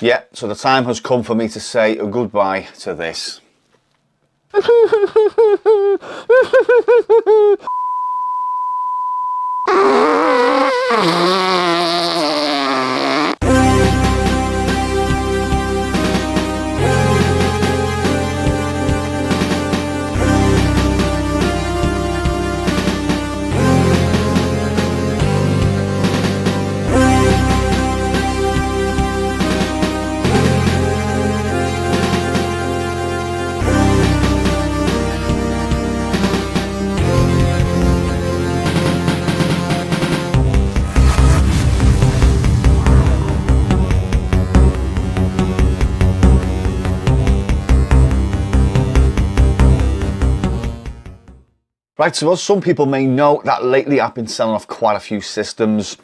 Yeah, so the time has come for me to say goodbye to this. Right, so as some people may know that lately I've been selling off quite a few systems.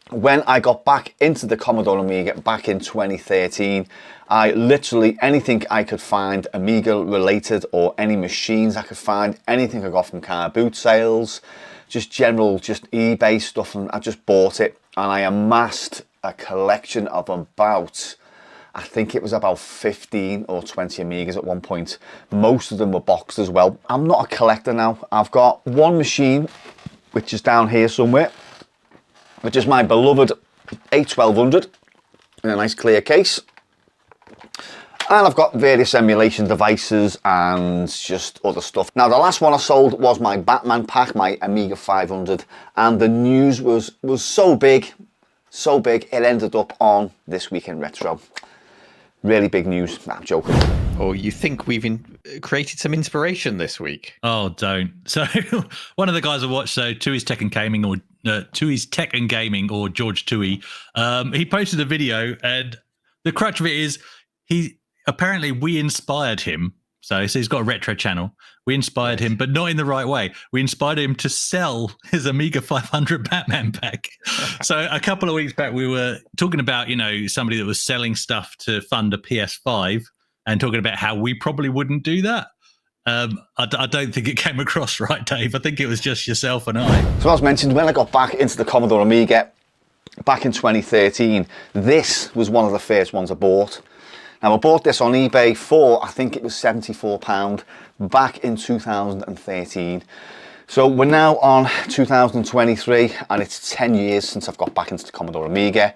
When I got back into the Commodore Amiga back in 2013, I literally, anything I could find Amiga related or any machines I could find, anything I got from car boot sales, just general, just eBay stuff, and I just bought it and I amassed a collection of about, I think it was about 15 or 20 Amigas at one point. Most of them were boxed as well. I'm not a collector now. I've got one machine, which is down here somewhere, which is my beloved A1200 in a nice clear case. And I've got various emulation devices and just other stuff. Now, the last one I sold was my Batman pack, my Amiga 500. And the news was so big, it ended up on This Week in Retro. Really big news. Nah, I'm joking. Or you think we've created some inspiration this week? Oh, don't. So one of the guys I watched, so Tui's Tech and Gaming, or Tui's Tech and Gaming, or George Tui, he posted a video, and the crutch of it is apparently we inspired him. So he's got a retro channel. We inspired him, but not in the right way. We inspired him to sell his Amiga 500 Batman pack. So a couple of weeks back, we were talking about, somebody that was selling stuff to fund a PS5 and talking about how we probably wouldn't do that. I don't think it came across right, Dave. I think it was just yourself and I. So as mentioned, when I got back into the Commodore Amiga back in 2013, this was one of the first ones I bought. Now, I bought this on eBay for, I think it was £74 back in 2013. So we're now on 2023 and it's 10 years since I've got back into the Commodore Amiga.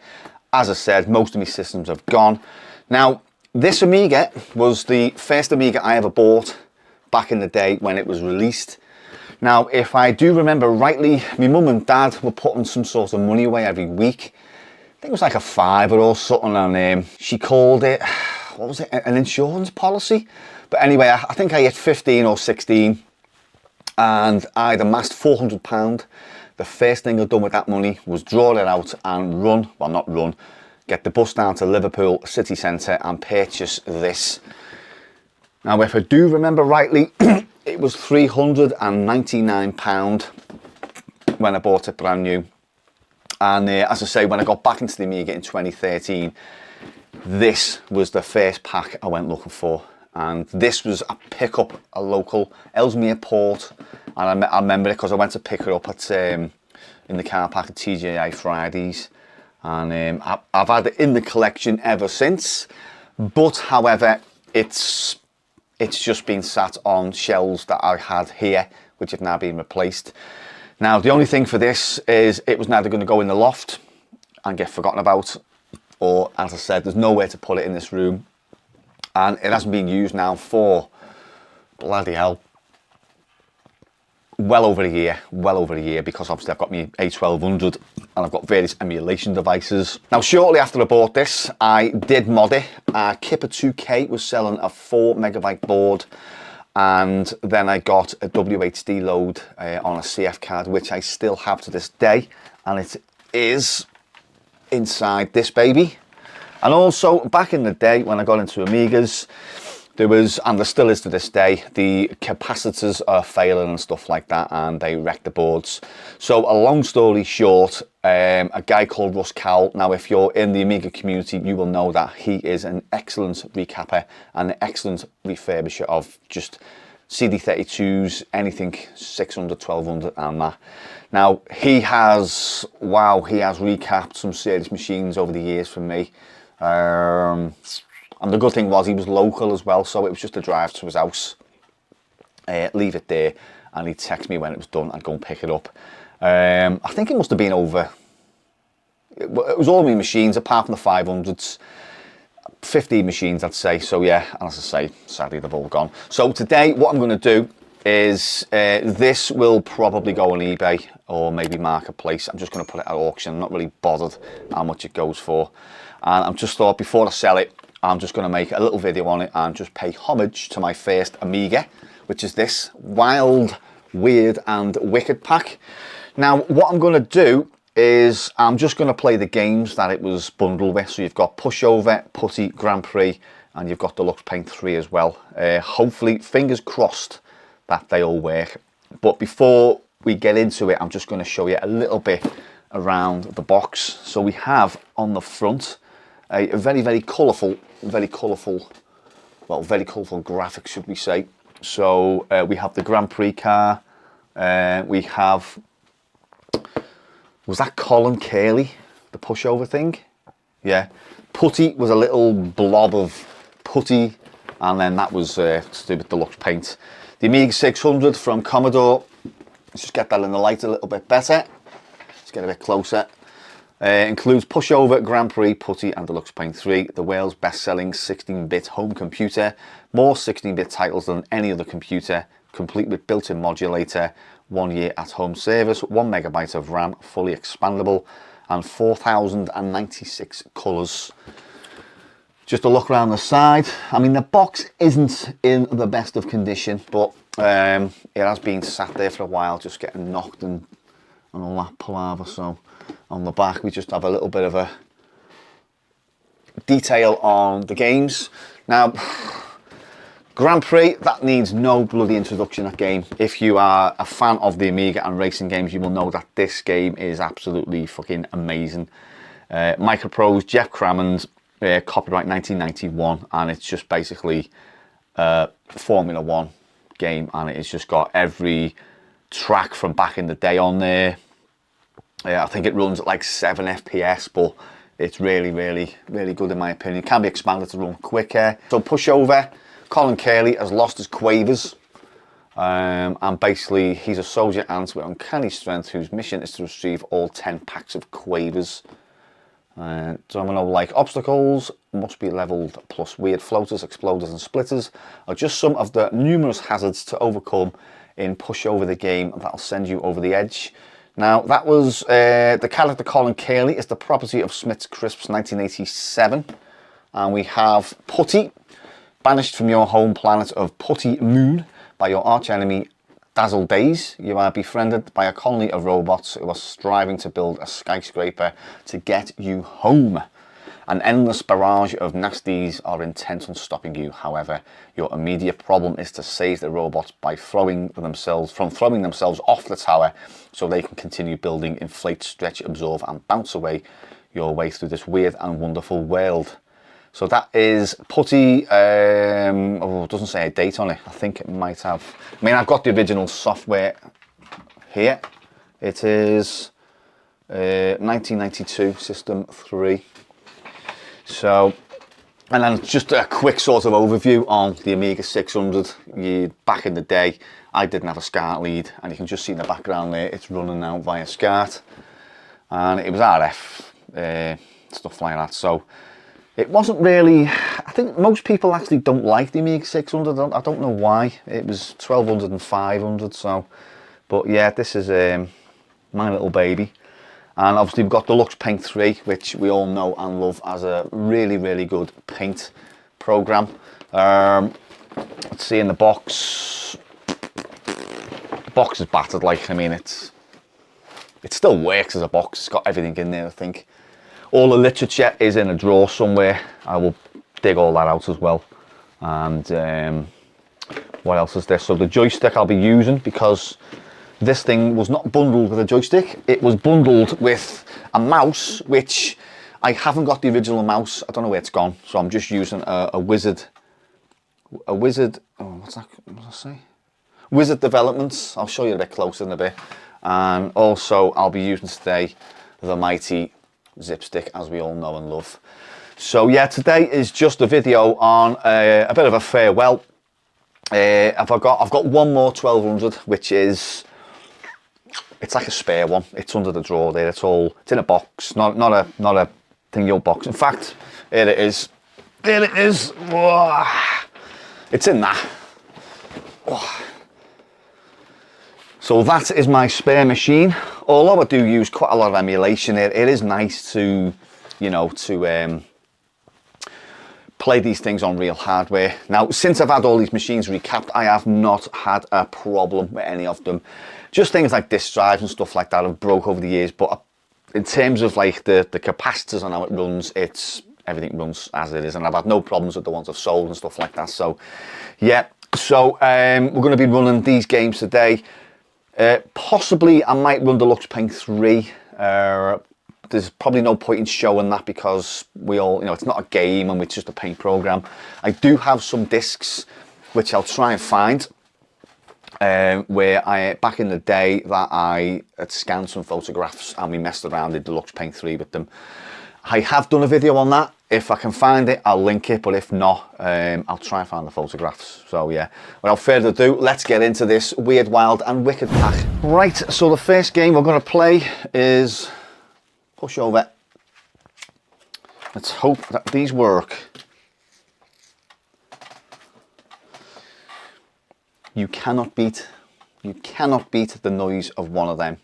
As I said, most of my systems have gone. Now, this Amiga was the first Amiga I ever bought back in the day when it was released. Now, if I do remember rightly, my mum and dad were putting some sort of money away every week. I think it was like a £5 or something, and she called it, what was it, an insurance policy? But anyway, I think I hit 15 or 16 and I'd amassed £400. The first thing I'd done with that money was draw it out and get the bus down to Liverpool city centre and purchase this. Now, if I do remember rightly, it was £399 when I bought it brand new. And as I say, when I got back into the Amiga in 2013, this was the first pack I went looking for. And this was a pickup, a local Ellesmere port. And I remember it because I went to pick it up at in the car park at TGI Fridays. And I've had it in the collection ever since. But however, it's just been sat on shelves that I had here, which have now been replaced. Now, the only thing for this is it was neither going to go in the loft and get forgotten about, or as I said, there's nowhere to put it in this room. And it hasn't been used now for, bloody hell, well over a year, because obviously I've got my A1200 and I've got various emulation devices. Now, shortly after I bought this, I did mod it. Kipper 2K was selling a 4 megabyte board. And then I got a whdload on a CF card, which I still have to this day. And it is inside this baby. And also, back in the day when I got into Amigas, there was, and there still is to this day, the capacitors are failing and stuff like that, and they wreck the boards. So a long story short, a guy called Russ Cowell, now if you're in the Amiga community, you will know that he is an excellent recapper and an excellent refurbisher of just CD32s, anything 600, 1200 and that. Now he has recapped some serious machines over the years for me. And the good thing was he was local as well, so it was just a drive to his house, leave it there, and he'd text me when it was done. I'd go and pick it up. I think it must have been over, it was all my machines apart from the 500s, 15 machines I'd say. So yeah, and as I say, sadly they've all gone. So today what I'm going to do is this will probably go on eBay or maybe Marketplace. I'm just going to put it at auction. I'm not really bothered how much it goes for, and I'm just thought before I sell it, I'm just going to make a little video on it and just pay homage to my first Amiga, which is this Wild, Weird and Wicked pack. Now what I'm going to do is I'm just going to play the games that it was bundled with. So you've got Pushover, Putty, Grand Prix, and you've got Deluxe Paint 3 as well. Hopefully, fingers crossed that they all work. But before we get into it, I'm just going to show you a little bit around the box. So we have on the front a very colourful graphic, should we say. So we have the Grand Prix car. We have, was that Colin Curley, the pushover thing? Yeah. Putty was a little blob of putty, and then that was to do with Deluxe Paint. The Amiga 600 from Commodore. Let's just get that in the light a little bit better. Let's get a bit closer. Includes Pushover, Grand Prix, Putty and Deluxe Paint 3, the world's best-selling 16-bit home computer. More 16-bit titles than any other computer, complete with built-in modulator, 1 year at-home service, 1 megabyte of RAM, fully expandable, and 4,096 colours. Just a look around the side. I mean, the box isn't in the best of condition, but it has been sat there for a while, just getting knocked and all that palaver. So on the back we just have a little bit of a detail on the games. Now Grand Prix, that needs no bloody introduction, that game. If you are a fan of the Amiga and racing games, you will know that this game is absolutely fucking amazing. Microprose, Jeff Crammond, copyright 1991, and it's just basically a Formula 1 game, and it's just got every track from back in the day on there. I think it runs at like 7 FPS, but it's really good in my opinion. It can be expanded to run quicker. So Pushover, Colin Curley has lost his quavers, and basically he's a soldier ant with uncanny strength whose mission is to retrieve all 10 packs of quavers. Domino-like obstacles must be levelled, plus weird floaters, exploders and splitters are just some of the numerous hazards to overcome in Pushover, the game that'll send you over the edge. Now that was the character Colin Curley is the property of Smith's Crisps 1987, and we have Putty, banished from your home planet of Putty Moon by your arch enemy Dazzle Days. You are befriended by a colony of robots who are striving to build a skyscraper to get you home. An endless barrage of nasties are intent on stopping you. However, your immediate problem is to save the robots by throwing themselves off the tower so they can continue building, inflate, stretch, absorb and bounce away your way through this weird and wonderful world. So that is Putty. Oh, it doesn't say a date on it. I think it might have. I mean, I've got the original software here. It is 1992, System 3. So, and then just a quick sort of overview on the Amiga 600. Back in the day, I didn't have a SCART lead, and you can just see in the background there, it's running now via SCART. And it was RF, stuff like that. So, it wasn't really, I think most people actually don't like the Amiga 600. I don't know why. It was 1200 and 500, so. But yeah, this is my little baby. And obviously we've got Deluxe Paint 3, which we all know and love as a really good paint program. Let's see in the box. The box is battered, like, I mean, it still works as a box. It's got everything in there, I think. All the literature is in a drawer somewhere. I will dig all that out as well. And what else is there? So the joystick I'll be using, because this thing was not bundled with a joystick. It was bundled with a mouse, which I haven't got the original mouse. I don't know where it's gone. So I'm just using a Wizard. Oh, what's that? What does that say? Wizard Developments. I'll show you a bit closer in a bit. And also I'll be using today the mighty Zip Stick, as we all know and love. So yeah, today is just a video on a bit of a farewell. I've got one more 1200, which is, it's like a spare one. It's under the drawer there. It's in a box, not a thing you'll box. In fact, here it is. Here it is. Whoa. It's in that. Whoa. So that is my spare machine. Although I do use quite a lot of emulation, it is nice to, you know, to play these things on real hardware. Now, since I've had all these machines recapped, I have not had a problem with any of them. Just things like disk drives and stuff like that have broke over the years, but in terms of like the capacitors and how it runs, everything runs as it is, and I've had no problems with the ones I've sold and stuff like that. So yeah, so we're going to be running these games today. Possibly I might run Deluxe Paint 3. There's probably no point in showing that because we all, you know, it's not a game and it's just a paint program. I do have some discs which I'll try and find where back in the day that I had scanned some photographs and we messed around in Deluxe Paint 3 with them. I have done a video on that. If I can find it, I'll link it, but if not, I'll try and find the photographs. So yeah, without further ado, let's get into this weird, wild and wicked pack. Right, so the first game we're going to play is Pushover. Let's hope that these work. You cannot beat the noise of one of them.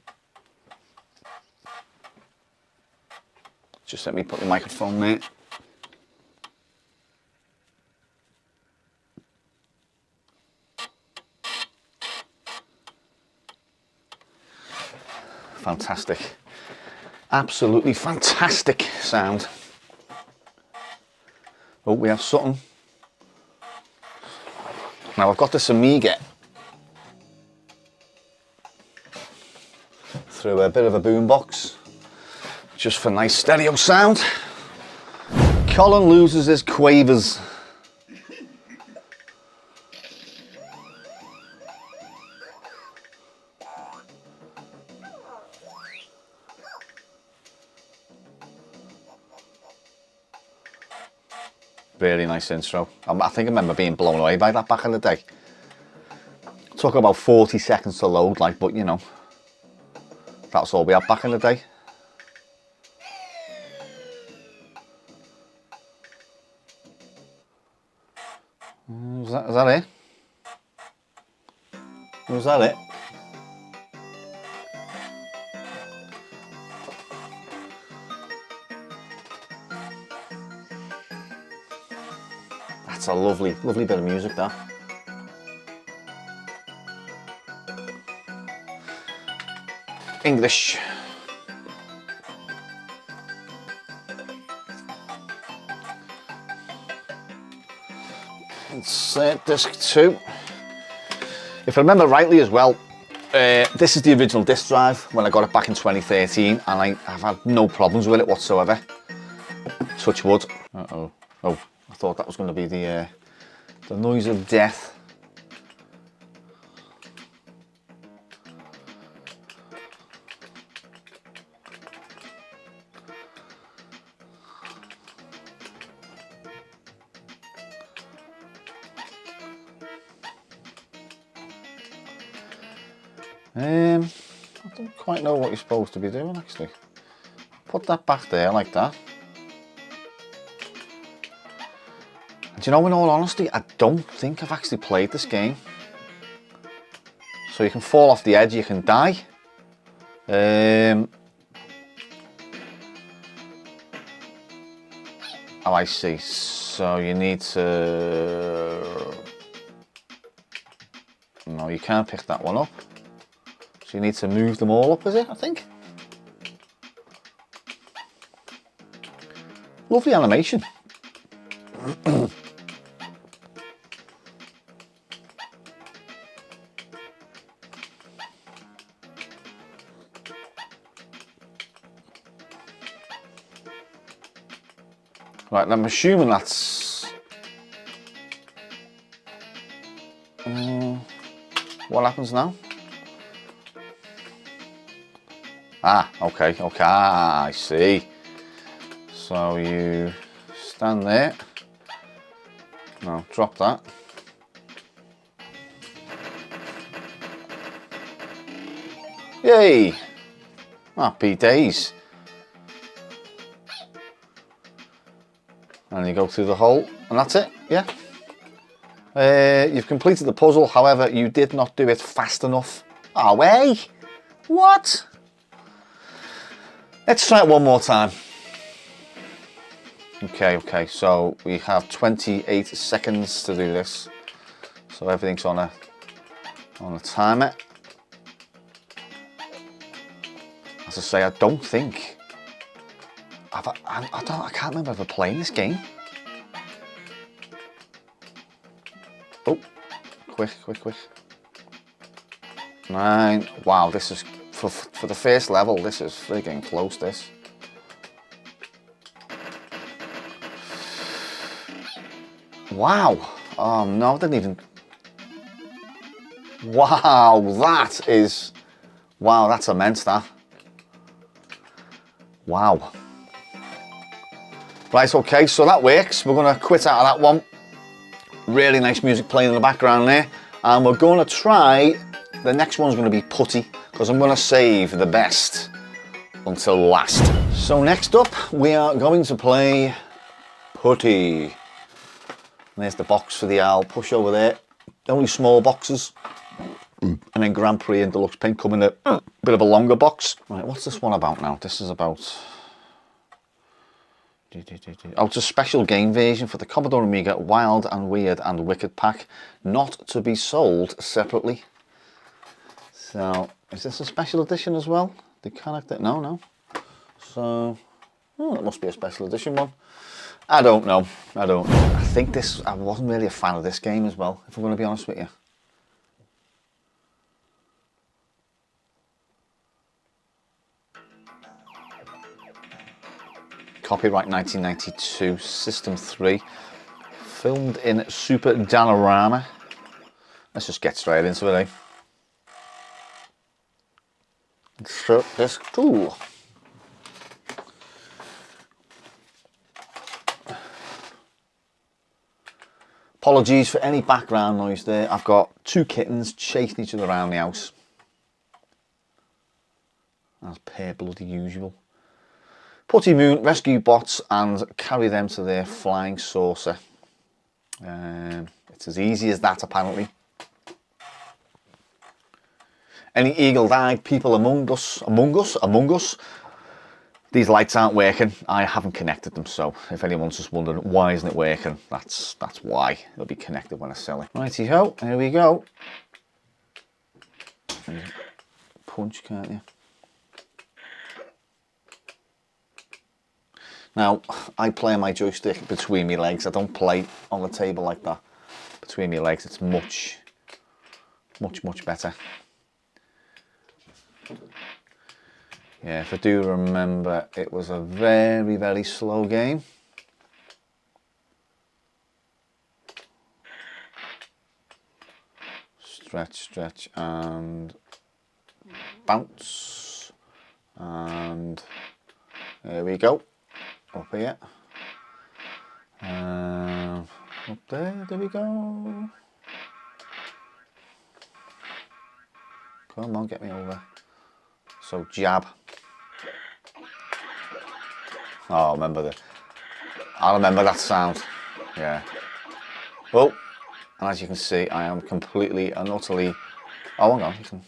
Just let me put the microphone there. Fantastic. Absolutely fantastic sound. Oh, we have something. Now I've got this Amiga through a bit of a boombox, just for nice stereo sound. Colin loses his quavers. Really nice intro. I think I remember being blown away by that back in the day. It took about 40 seconds to load, like, but you know, that's all we had back in the day. Is that it? Was that it? That's a lovely, lovely bit of music, that. English. Insert disc 2. If I remember rightly as well, this is the original disc drive when I got it back in 2013, and I've had no problems with it whatsoever. Touch wood. Uh-oh. Oh, I thought that was going to be the noise of death. I don't quite know what you're supposed to be doing actually. Put that back there like that. And you know, in all honesty, I don't think I've actually played this game. So you can fall off the edge, you can die. Oh, I see. So you need to... No, you can't pick that one up. So you need to move them all up, is it, I think? Lovely animation. Right, I'm assuming that's... what happens now? Ah, okay, I see. So you Stand there. No, drop that. Yay! Happy days. And you go through the hole, and that's it, yeah. You've completed the puzzle, however, you did not do it fast enough. Oh, hey! What? Let's try it one more time. Okay, so we have 28 seconds to do this. So everything's on a timer. As I say, I don't think I can't remember ever playing this game. Oh, quick. 9. Wow, this is for the first level. This is friggin' close. This. Wow. Oh no, I didn't even. Wow, that is. Wow, that's immense. That. Wow. Right, okay, so that works. We're going to quit out of that one. Really nice music playing in the background there. And we're going to try, the next one's going to be Putty, because I'm going to save the best until last. So next up, we are going to play Putty. And there's the box for the owl pushover there. Only small boxes. And then Grand Prix and Deluxe Paint come in a bit of a longer box. Right, what's this one about now? This is about... Oh, it's a special game version for the Commodore Amiga Wild and Weird and Wicked Pack, not to be sold separately. So, is this a special edition as well? The character? No. So, oh, it must be a special edition one. I don't know. I think this, I wasn't really a fan of this game as well, if I'm going to be honest with you. Copyright 1992, System 3, filmed in Super Danorama. Let's just get straight into it, Insert this tool. Apologies for any background noise there. I've got 2 kittens chasing each other around the house. As per bloody usual. Putty Moon, rescue bots and carry them to their flying saucer. It's as easy as that, apparently. Any eagle-eyed people among us? These lights aren't working. I haven't connected them, so if anyone's just wondering why isn't it working, that's why. It'll be connected when I sell it. Righty ho, here we go. Punch, can't you? Now, I play my joystick between my legs. I don't play on the table like that. Between my legs, it's much better. Yeah, if I do remember, it was a very slow game. Stretch, and bounce. And there we go. Up here, up there we go. Come on, get me over. So jab. Oh, I remember that sound. Yeah. Well, and as you can see, I am completely and utterly. Oh, hang on, you can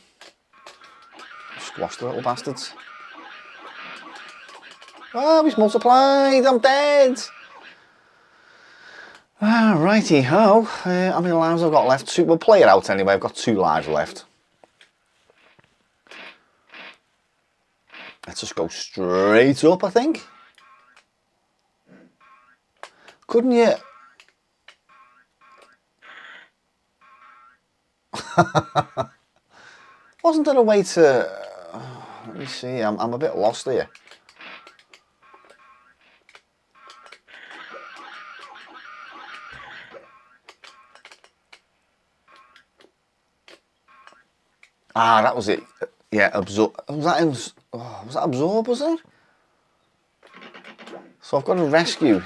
squash the little bastards. Oh, he's multiplied, I'm dead! Righty ho, how many lives I've got left? 2, we'll play it out anyway, I've got 2 lives left. Let's just go straight up, I think. Couldn't you? Wasn't there a way to... let me see, I'm a bit lost here. Ah, that was it. Yeah, absorb. Was that absorb? Was it? So I've got to rescue.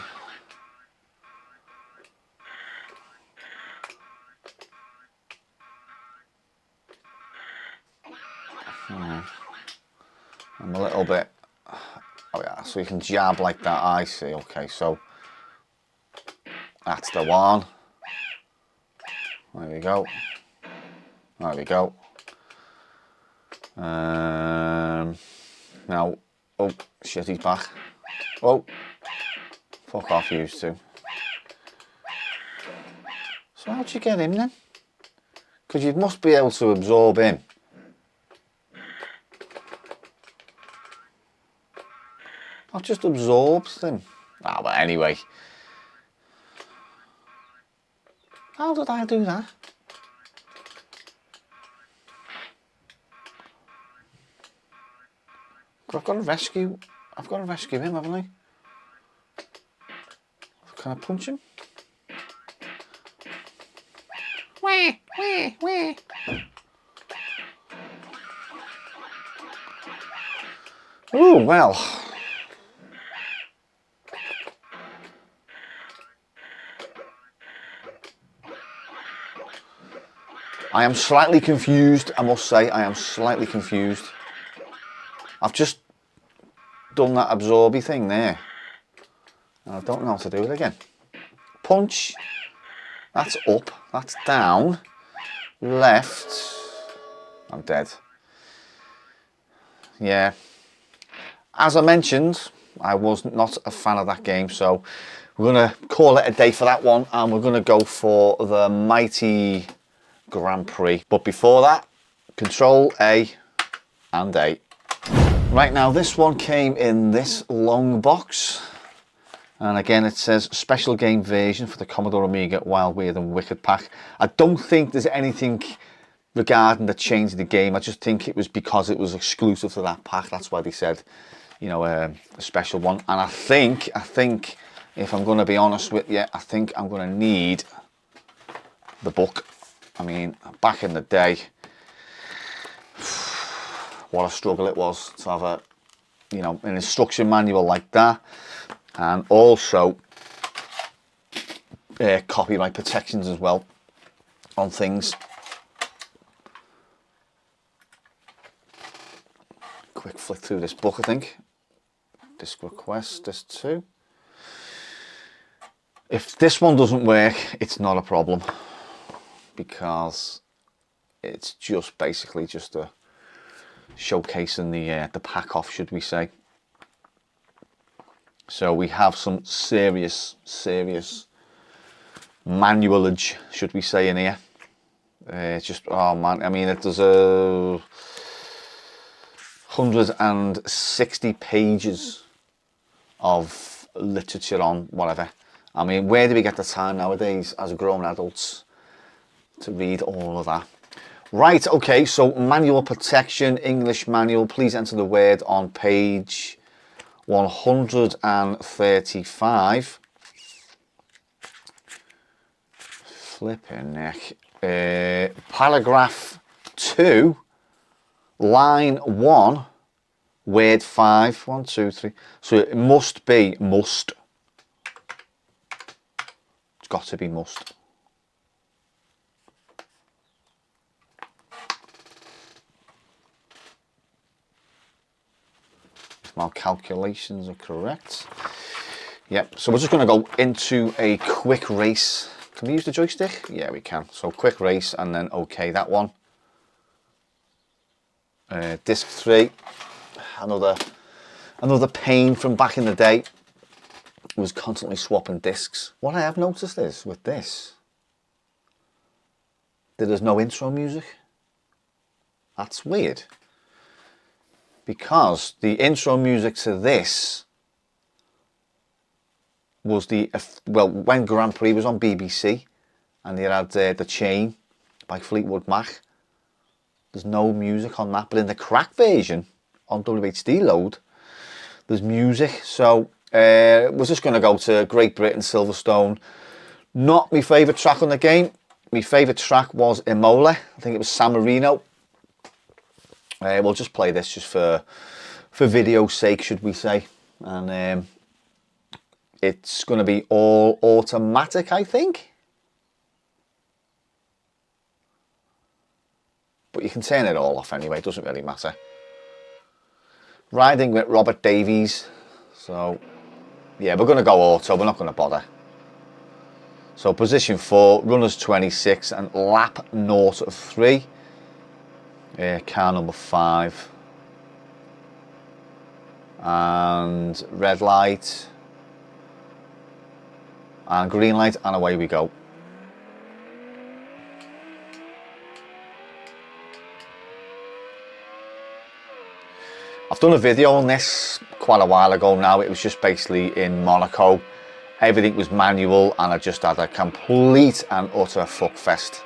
I'm a little bit, oh yeah, so you can jab like that, I see, okay, so that's the one. There we go. There we go. Now, oh, shit, he's back. Oh, fuck off, you two. So how'd you get him then? Because you must be able to absorb him. Not just absorbs him. Ah, but anyway. How did I do that? I've got to rescue him, haven't I? Can I punch him? Wah, wah, wah. Oh, well. I am slightly confused, I must say. I am slightly confused. I've just done that absorby thing there. And I don't know how to do it again. Punch. That's up. That's down. Left. I'm dead. Yeah. As I mentioned, I was not a fan of that game, so we're going to call it a day for that one, and we're going to go for the mighty Grand Prix. But before that, Control A and A. Right, now this one came in this long box, and again it says special game version for the Commodore Amiga Wild, Weird and Wicked pack. I don't think there's anything regarding the change of the game. I just think it was because it was exclusive to that pack. That's why they said, you know, a special one. And I think if I'm going to be honest with you, I think I'm going to need the book. I mean, back in the day, what a struggle it was to have a, you know, an instruction manual like that, and also copyright protections as well on things. Quick flick through this book, I think. Disc request, disc 2. If this one doesn't work, it's not a problem, because it's just basically just a showcasing the pack off, should we say. So we have some serious manualage, should we say, in here. It's just, oh man, I mean, there's 160 pages of literature on whatever. I mean, where do we get the time nowadays as grown adults to read all of that? Right, okay, so manual protection, English manual. Please enter the word on page 135. Flipping neck. Paragraph 2, line 1, word 5. 1, 2, 3. So it must be must. It's got to be must. If my calculations are correct. Yep, so we're just going to go into a quick race. Can we use the joystick? Yeah, we can. So quick race, and then okay, that one. Disc 3. Another pain from back in the day. Was constantly swapping discs. What I have noticed is with this, there's no intro music. That's weird, because the intro music to this was when Grand Prix was on BBC, and they had The Chain by Fleetwood Mac. There's no music on that, but in the crack version on whdload, there's music. So we're just going to go to Great Britain, Silverstone. Not my favourite track on the game. My favourite track was Imola. I think it was San Marino. We'll just play this just for video's sake, should we say. And it's going to be all automatic, I think. but you can turn it all off anyway, it doesn't really matter. Riding with Robert Davies, so yeah, we're going to go auto, we're not going to bother. So position 4, runners 26 and lap 0 of 3. Car number 5. And red light. And green light, and away we go. I've done a video on this quite a while ago now. It was just basically in Monaco. Everything was manual and I just had a complete and utter fuckfest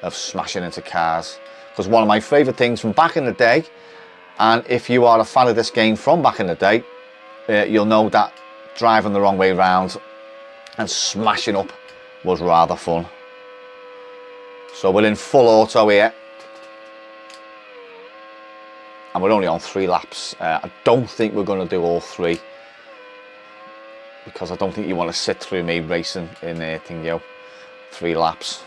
of smashing into cars. Because one of my favourite things from back in the day, and if you are a fan of this game from back in the day, you'll know that driving the wrong way round and smashing up was rather fun. So we're in full auto here. And we're only on 3 laps. I don't think we're going to do all 3. Because I don't think you want to sit through me racing in 3 laps.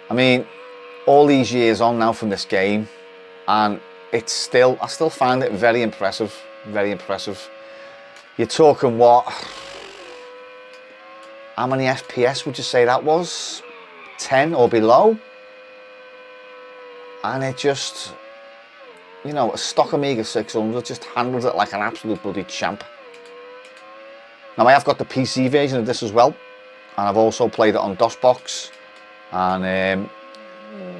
I mean, all these years on now from this game, and I still find it very impressive, very impressive. You're talking what? How many FPS would you say that was? 10 or below? And it just, you know, a stock Amiga 600 just handles it like an absolute bloody champ. Now I have got the PC version of this as well, and I've also played it on DOSBox, and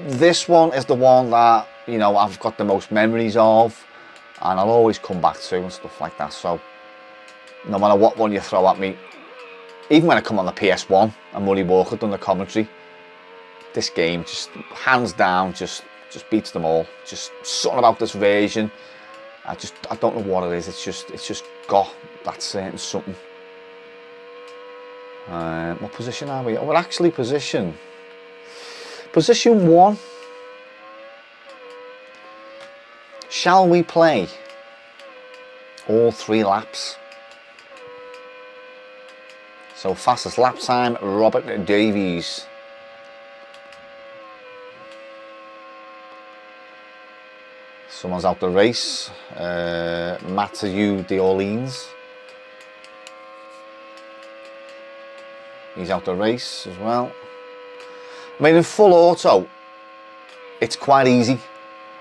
this one is the one that, you know, I've got the most memories of, and I'll always come back to and stuff like that. So no matter what one you throw at me, even when I come on the PS1 and Murray Walker done the commentary, this game just hands down just beats them all. Just something about this version, I don't know what it is. It's just got that certain something. What position are we? Oh, we're actually position 1. Shall we play all 3 laps? So fastest lap time, Robert Davies. Someone's out the race. Mathieu d'Orleans. He's out the race as well. I mean, in full auto, it's quite easy.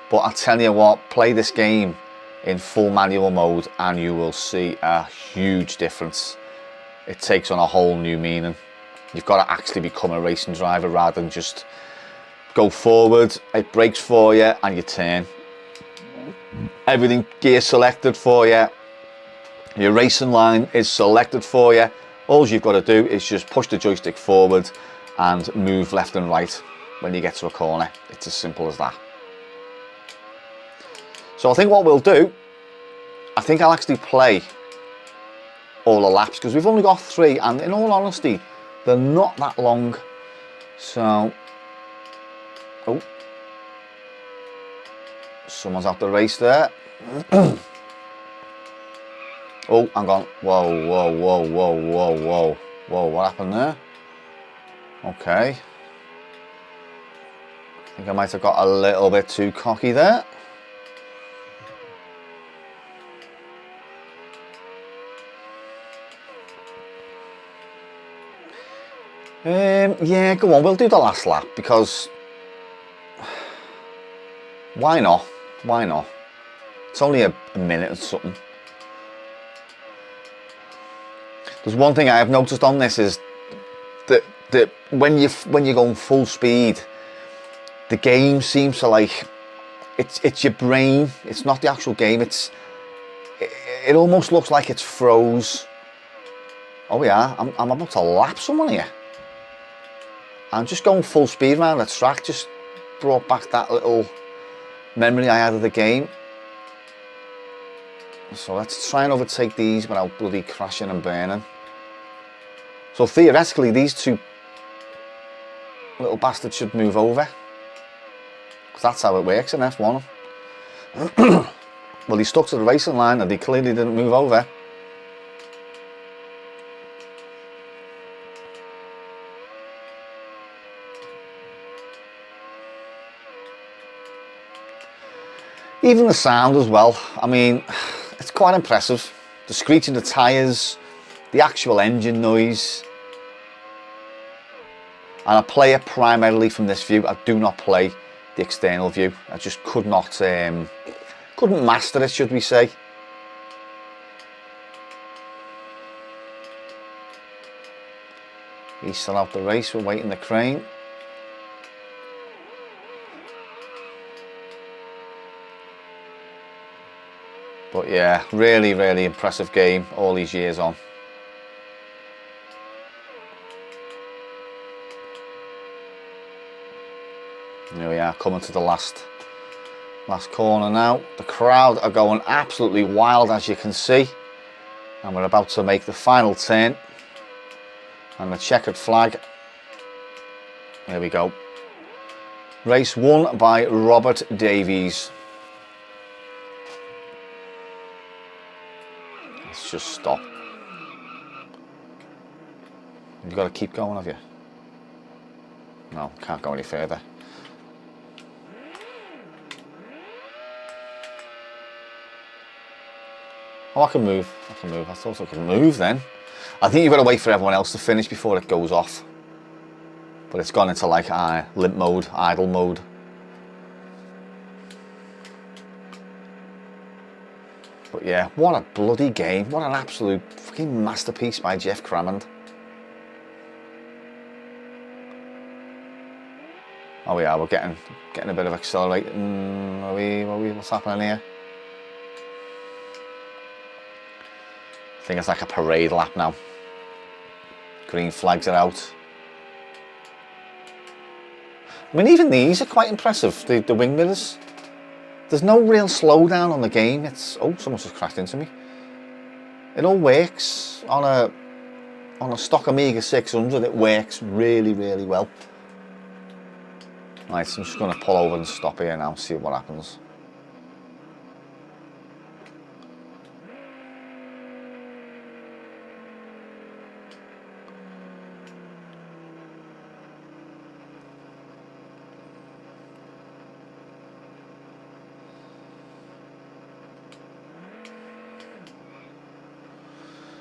But I tell you what, play this game in full manual mode and you will see a huge difference. It takes on a whole new meaning. You've got to actually become a racing driver rather than just go forward, it brakes for you and you turn. Everything gear selected for you. Your racing line is selected for you. All you've got to do is just push the joystick forward and move left and right when you get to a corner. It's as simple as that. So I think what we'll do, I think I'll actually play all the laps because we've only got 3 and in all honesty they're not that long. So someone's out the race there. Oh, hang on. Whoa, what happened there? Okay, I think I might have got a little bit too cocky there. Yeah, go on, we'll do the last lap because why not? Why not? It's only a minute or something. There's one thing I have noticed on this is that when you're going full speed, the game seems to like it's your brain. It's not the actual game. It almost looks like it's froze. Oh yeah, I'm about to lap someone here. I'm just going full speed around the track. Just brought back that little memory I had of the game. So let's try and overtake these without bloody crashing and burning. So theoretically these 2 little bastards should move over. Because that's how it works in F1. Well, he stuck to the racing line and he clearly didn't move over. Even the sound as well, I mean, it's quite impressive. The screeching of the tyres, the actual engine noise. And I play it primarily from this view. I do not play the external view. I just could not, couldn't master it, should we say. He's still out the race, we're waiting the crane. But yeah, really, really impressive game all these years on. Here we are, coming to the last corner now. The crowd are going absolutely wild, as you can see. And we're about to make the final turn. And the checkered flag. There we go. Race won by Robert Davies. Let's just stop. You've got to keep going, have you? No, can't go any further. Oh, I can move. I can move. I thought I could move then. I think you've got to wait for everyone else to finish before it goes off. But it's gone into like limp mode, idle mode. But yeah, what a bloody game. What an absolute fucking masterpiece by Jeff Crammond. Oh yeah, we're getting a bit of accelerating. What's happening here? I think it's like a parade lap now. Green flags are out. I mean, even these are quite impressive, the wing mirrors. There's no real slowdown on the game. It's, oh, someone's just crashed into me. It all works on a stock Amiga 600. It works really, really well. Right, so I'm just going to pull over and stop here now and see what happens.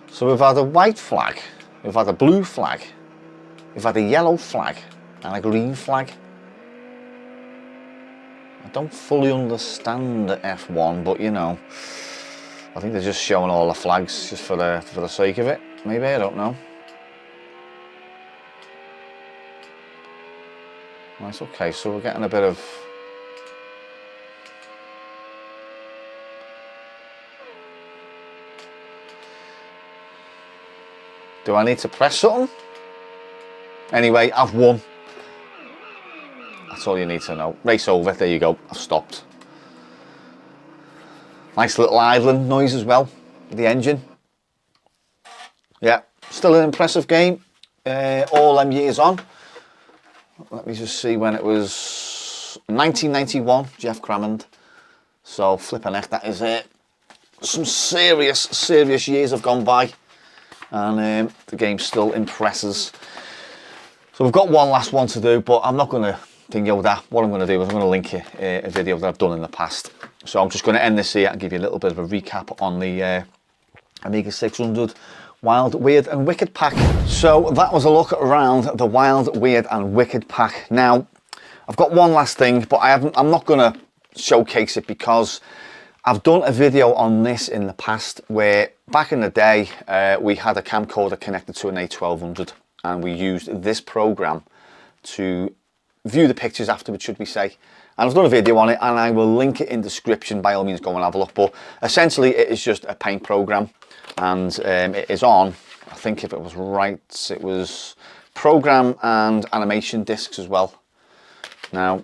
So we've had a white flag, we've had a blue flag, we've had a yellow flag and a green flag. I don't fully understand the F1, but you know, I think they're just showing all the flags just for the sake of it. Maybe, I don't know. Right, okay, so we're getting a bit of... Do I need to press something? Anyway, I've won. That's all you need to know. Race over, there you go, I've stopped. Nice little idling noise as well, with the engine. Yeah, still an impressive game, all them years on. Let me just see when it was, 1991, Jeff Crammond. So flipping heck, that is it. Some serious years have gone by. And the game still impresses. So we've got one last one to do, but I'm not going to dingo that. What I'm going to do is I'm going to link you a video that I've done in the past. So I'm just going to end this here and give you a little bit of a recap on the Amiga 600 Wild, Weird and Wicked pack. So that was a look around the Wild, Weird and Wicked pack. Now, I've got one last thing, but I'm not going to showcase it because I've done a video on this in the past where back in the day we had a camcorder connected to an A1200 and we used this program to view the pictures afterwards, should we say. And I've done a video on it and I will link it in the description, by all means go and have a look. But essentially it is just a paint program and it is on, I think if it was right, it was program and animation discs as well. Now,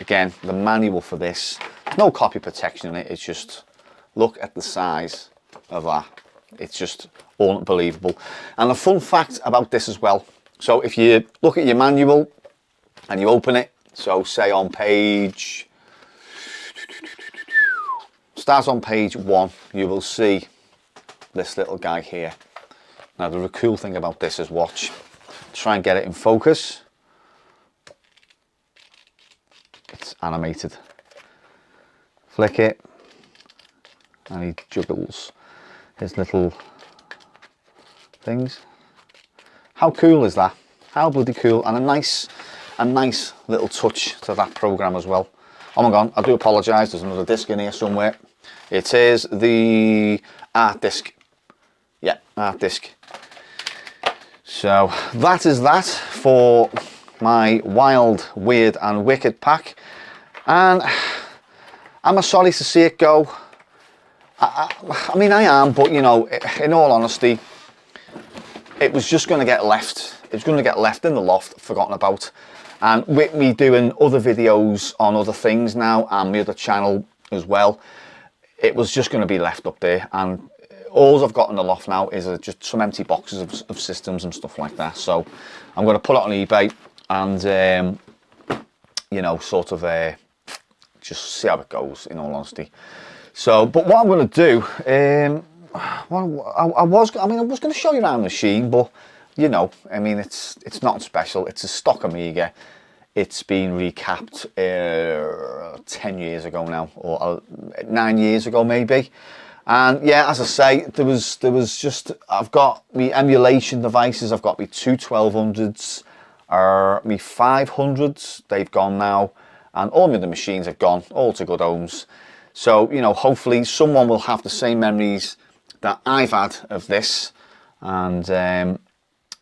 again, the manual for this, no copy protection in it, it's just, look at the size of that. It's just unbelievable. And the fun fact about this as well, so if you look at your manual and you open it, so say on page, starts on page 1, you will see this little guy here. Now the cool thing about this is, watch, try and get it in focus. It's animated. flick it, and he juggles his little things. How cool is that? How bloody cool, and a nice little touch to that program as well. Oh my god, I do apologise, there's another disc in here somewhere. It is the art disc. Yeah, art disc. So that is that for my wild, weird and wicked pack. And am I sorry to see it go? I mean, I am, but you know, in all honesty, it was just going to get left. It was going to get left in the loft, forgotten about. And with me doing other videos on other things now, and my other channel as well, it was just going to be left up there. And all I've got in the loft now is just some empty boxes of systems and stuff like that. So I'm going to put it on eBay and, you know, sort of just see how it goes, in all honesty. So, but what I'm going to do, I was going to show you around the machine, but you know, I mean, it's not special. It's a stock Amiga. It's been recapped 10 years ago now, or 9 years ago maybe. And yeah, as I say, there was just, I've got me emulation devices. I've got me two 1200s, me 500s. They've gone now, and all my other machines have gone, all to good homes. So you know, hopefully someone will have the same memories that I've had of this, and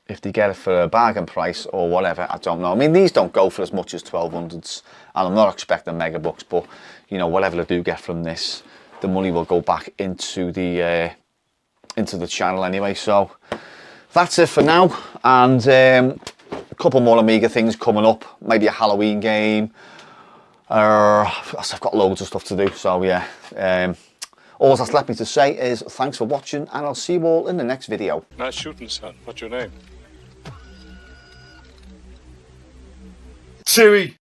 if they get it for a bargain price or whatever, I don't know. I mean, these don't go for as much as 1200s, and I'm not expecting megabucks, but you know, whatever I do get from this, the money will go back into the channel anyway. So that's it for now, and a couple more Amiga things coming up, maybe a Halloween game. I've got loads of stuff to do, so yeah. All that's left me to say is thanks for watching, and I'll see you all in the next video. Nice shooting, son. What's your name? Siri!